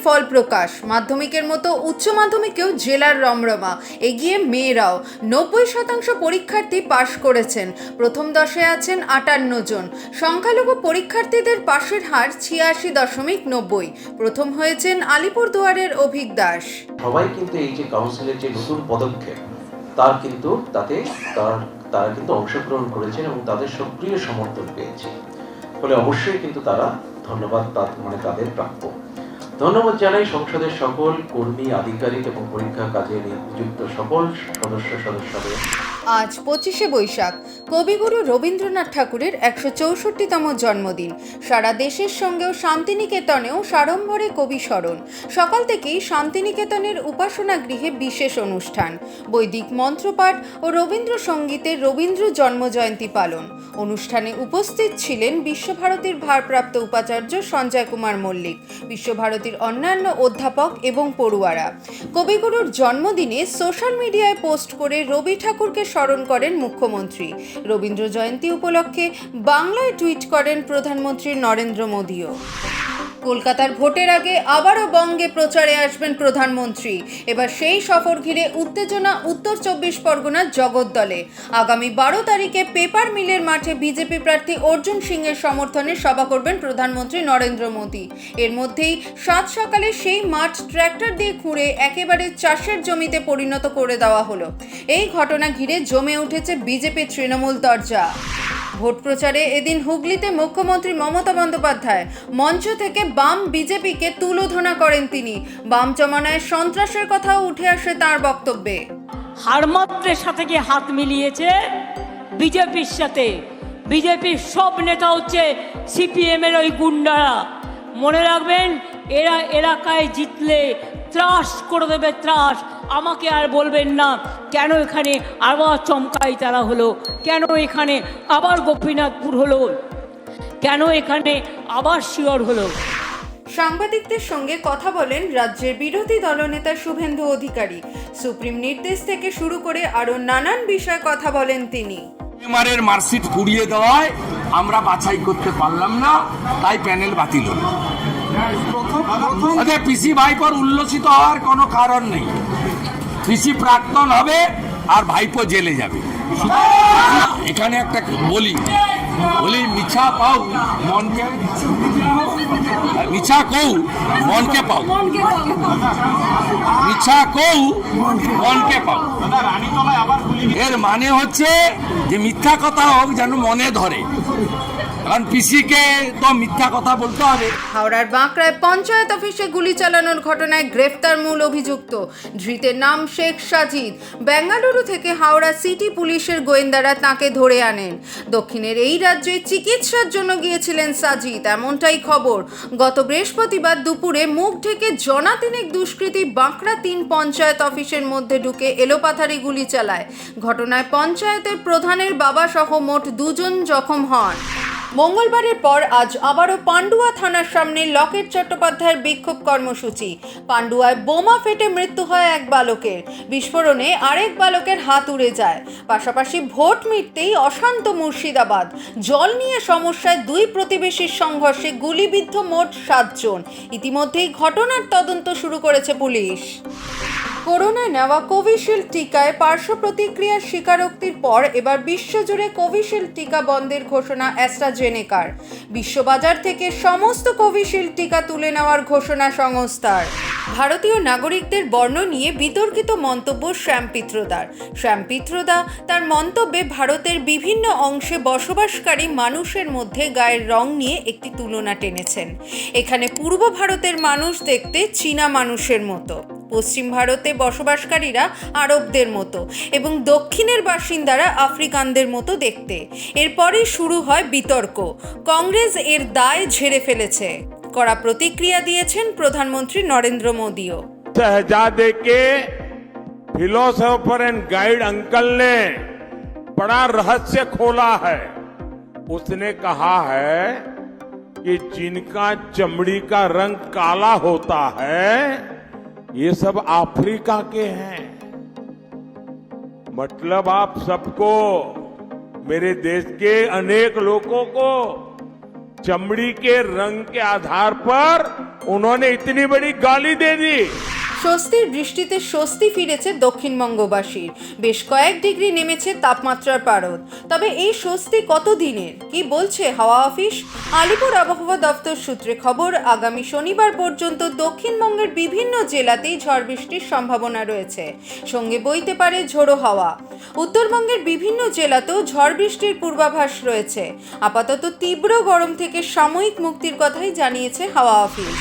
ফল প্রকাশ। মাধ্যমিকের মতো উচ্চ মাধ্যমিকেও জেলার রমরমা, এগিয়ে মেয়েরাও। 90% পরীক্ষার্থী পাশ করেছেন। প্রথম 10-এ আছেন 58 জন। সংখ্যালঘু পরীক্ষার্থীদের পাশের হার 86.90। প্রথম হয়েছেন আলিপুরদুয়ারের অভিক দাস। সবাই কিন্তু এই যে কাউন্সিলের যে নতুন পদক্ষেপ তার কিন্তু তারা কিন্তু অংশগ্রহণ করেছেন এবং তাদের সক্রিয় সমর্থন পেয়েছে। ফলে অবশ্যই কিন্তু তারা ধন্যবাদ তাদের প্রাপ্য। ধন্যবাদ জানাই সংসদের সকল কর্মী, আধিকারিক এবং পরীক্ষা কাজে নিযুক্ত সকল সদস্যদের। আজ 25শে বৈশাখ, কবিগুরু রবীন্দ্রনাথ ঠাকুরের 164তম জন্মদিন। সারা দেশের সঙ্গেও শান্তিনিকেতনেও সাড়ম্বরে কবি স্মরণ। সকাল থেকেই শান্তিনিকেতনের উপাসনা গৃহে বিশেষ অনুষ্ঠান, বৈদিক মন্ত্রপাঠ ও রবীন্দ্রসঙ্গীতের রবীন্দ্র জন্মজয়ন্তী পালন। অনুষ্ঠানে উপস্থিত ছিলেন বিশ্বভারতীর ভারপ্রাপ্ত উপাচার্য সঞ্জয় কুমার মল্লিক, বিশ্বভারতীর অন্যান্য অধ্যাপক এবং পড়ুয়ারা। কবিগুরুর জন্মদিনে সোশ্যাল মিডিয়ায় পোস্ট করে রবি ঠাকুরকে স্মরণ করেন মুখ্যমন্ত্রী। রবীন্দ্র জয়ন্তী উপলক্ষে বাংলায় টুইট করেন প্রধানমন্ত্রী নরেন্দ্র মোদীও। কলকাতার ভোটের আগে আবারও বঙ্গে প্রচারে আসবেন প্রধানমন্ত্রী। এবার সেই সফর ঘিরে উত্তেজনা উত্তর 24 পরগনার জগদ্দলে। আগামী 12 তারিখে পেপার মিলের মাঠে বিজেপি প্রার্থী অর্জুন সিংয়ের সমর্থনে সভা করবেন প্রধানমন্ত্রী নরেন্দ্র মোদী। এর মধ্যেই সাত সকালে সেই মাঠ ট্র্যাক্টর দিয়ে খুঁড়ে একেবারে চাষের জমিতে পরিণত করে দেওয়া হলো। এই ঘটনা ঘিরে জমে উঠেছে বিজেপি তৃণমূল তরজা। ভোট প্রচারে এদিন হুগলিতে মুখ্যমন্ত্রী মমতা বন্দ্যোপাধ্যায় মঞ্চ থেকে বাম বিজেপিকে তুলোধনা করেন তিনি। বাম জমানায় সন্ত্রাসের কথাও উঠে আসে তার বক্তব্যে। হারমাত্রের সাথে গিয়ে হাত মিলিয়েছে বিজেপির সাথে। বিজেপির সব নেতা হচ্ছে সিপিএম এর ওই গুন্ডারা। মনে রাখবেন, এরা এলাকায় জিতলে ত্রাস করে দেবে, ত্রাস। আমাকে আর বলবেন না কেন এখানে আবার চমকাই তারা হলো, কেন এখানে আবার গোপীনাথপুর হলো, কেন এখানে আবার শিয়র হলো। সাংবাদিকদের সঙ্গে কথা বলেন রাজ্যের বিরোধী দলনেতা শুভেন্দু অধিকারী। সুপ্রিম নির্দেশ থেকে শুরু করে আরো নানান বিষয়ে কথা বলেন তিনি। এমআরের মার্কশিট পুড়িয়ে দেওয়ায় আমরা বাছাই করতে পারলাম না, তাই প্যানেল বাতিল হলো। পিসি ভাইপোর উল্লসিত হওয়ার কোনো কারণ নেই। পিসি প্রাক্তন হবে আর ভাইপো জেলে যাবে। এখানে একটা বলি মিছা পাও মনকে, মিছা কৌ মনকে পাও, মিছা কৌ মনকে পাও। এর মানে হচ্ছে যে মিথ্যা কথা হোক যেন মনে ধরে, কারণ পিসিকে তো মিথ্যা কথা বলতে হবে। হাওড়ার বাঁকড়ায় পঞ্চায়েত অফিসে গুলি চালানোর ঘটনায় গ্রেফতার মূল অভিযুক্ত। ধৃতের নাম শেখ সাজিদ। বেঙ্গালুরু থেকে হাওড়া সিটি পুলিশের গোয়েন্দারা তাকে ধরে আনেন। দক্ষিণের এই রাজ্যে চিকিৎসার জন্য গিয়েছিলেন সাজিদ, এমনটাই খবর। গত বৃহস্পতিবার দুপুরে মুখ ঢেকে জনাতিনেক দুষ্কৃতী বাঁকড়া 3 পঞ্চায়েত অফিসের মধ্যে ঢুকে এলোপাথারি গুলি চালায়। ঘটনায় পঞ্চায়েতের প্রধানের বাবা সহ মোট 2 জন জখম হন। মঙ্গলবারের পর আজ আবারও পান্ডুয়া থানার সামনে লকেট চট্টোপাধ্যায়ের বিক্ষোভ কর্মসূচি। পান্ডুয়ায় বোমা ফেটে মৃত্যু হয় এক বালকের। বিস্ফোরণে আরেক বালকের হাত উড়ে যায়। পাশাপাশি ভোট মিটতেই অশান্ত মুর্শিদাবাদ। জল নিয়ে সমস্যায় 2 প্রতিবেশীর সংঘর্ষে গুলিবিদ্ধ মোট 7 জন। ইতিমধ্যেই ঘটনার তদন্ত শুরু করেছে পুলিশ। করোনায় নেওয়া কোভিশিল্ড টিকায় পার্শ্ব প্রতিক্রিয়ার স্বীকারোক্তির পর এবার বিশ্বজুড়ে কোভিশিল্ড টিকা বন্ধের ঘোষণা অ্যাস্ট্রাজেনেকার। বিশ্ববাজার থেকে সমস্ত কোভিশিল্ড টিকা তুলে নেওয়ার ঘোষণা সংস্থার। ভারতীয় নাগরিকদের বর্ণ নিয়ে বিতর্কিত মন্তব্য শ্যাম পিত্রদার। শ্যাম পিত্রদা তার মন্তব্যে ভারতের বিভিন্ন অংশে বসবাসকারী মানুষের মধ্যে গায়ের রং নিয়ে একটি তুলনা টেনেছেন। এখানে পূর্ব ভারতের মানুষ দেখতে চীনা মানুষের মতো, পশ্চিম ভারতে বসবাসকারীরা আরবদের মতো এবং দক্ষিণের বাসিন্দারা আফ্রিকানদের মতো দেখতে। এরপরই শুরু হয় বিতর্ক। কংগ্রেস এর দায় ঝেড়ে ফেলেছে। কড়া প্রতিক্রিয়া দিয়েছেন প্রধানমন্ত্রী নরেন্দ্র মোদীও। शहजादे के फिलोसोफर एंड गाइड अंकल ने बड़ा रहस्य खोला है। उसने कहा है कि जिनका चमड़ी का रंग काला होता है ये सब अफ्रीका के हैं। मतलब आप सबको, मेरे देश के अनेक लोगों को चमड़ी के रंग के आधार पर उन्होंने इतनी बड़ी गाली दे दी। স্বস্তির বৃষ্টিতে স্বস্তি ফিরেছে দক্ষিণবঙ্গবাসীর। বেশ কয়েক ডিগ্রি নেমেছে তাপমাত্রার পারদ। তবে এই স্বস্তি কত দিনের, কি বলছে হাওয়া অফিস? আলিপুর আবহাওয়া দপ্তর সূত্রে খবর, আগামী শনিবার পর্যন্ত দক্ষিণবঙ্গের বিভিন্ন জেলাতেই ঝড় বৃষ্টির সম্ভাবনা রয়েছে, সঙ্গে বইতে পারে ঝোড়ো হাওয়া। উত্তরবঙ্গের বিভিন্ন জেলাতেও ঝড় বৃষ্টির পূর্বাভাস রয়েছে। আপাতত তীব্র গরম থেকে সাময়িক মুক্তির কথাই জানিয়েছে হাওয়া অফিস।